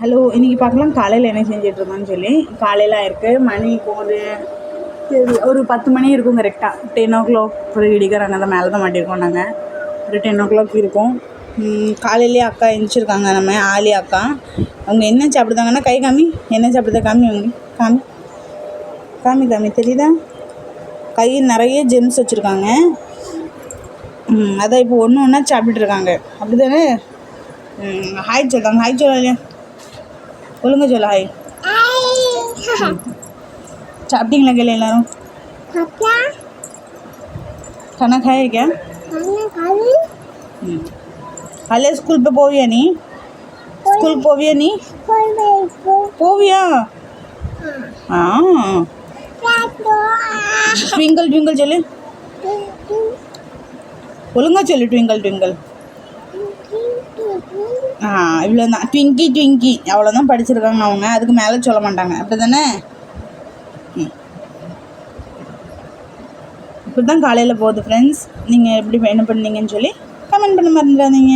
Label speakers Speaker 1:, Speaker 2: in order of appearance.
Speaker 1: Hello, இன்றைக்கி பார்க்கலாம் காலையில் என்ன செஞ்சிட்ருந்தோன்னு சொல்லி. காலையில் இருக்குது, மணி போகுது ஒரு 10 மணி இருக்கும் கரெக்டாக. 10 o'clock ஒரு இடிக்கிறாங்க. அந்த மேலே தான் மாட்டியிருக்கோம் நாங்கள். ஒரு 10 o'clock இருக்கும். காலையிலேயே அக்கா எழுந்திரிச்சிருக்காங்க. நம்ம ஆலி அக்கா அவங்க என்ன சாப்பிடுதாங்கன்னா, கை காமி, என்ன சாப்பிடுதா காமி, அவங்க காமி காமி காமி தெரியுதா? கை நிறைய ஜெம்ஸ் வச்சுருக்காங்க. அதான் இப்போ ஒன்று ஒன்றா சாப்பிட்டுருக்காங்க. அப்படி தானே? ஹாய் சொல்கிறாங்க. ஹாய் சொல்ல இல்லையா? ஒழுங்க சொல்ல ஹாய். சாப்பிட்டீங்களா கேள்வி எல்லாரும்? खाना खाए क्या? काले स्कूल पे போவியா நீ? ஸ்கூல் போவியா நீ? போவியா? ட்விங்கிள் ட்விங்கிள் சொல்லு. ஒழுங்கா சொல்லு. Twinkle twinkle. இவ்வளோதான். ட்விங்கி ட்விங்கி அவ்வளோதான் படிச்சிருக்காங்க அவங்க. அதுக்கு மேலே சொல்ல மாட்டாங்க. அப்படி தானே? இப்படி தான் காலையில் போகுது ஃப்ரெண்ட்ஸ். நீங்கள் எப்படி என்ன பண்ணீங்கன்னு சொல்லி கமெண்ட் பண்ண மறந்துடாதீங்க.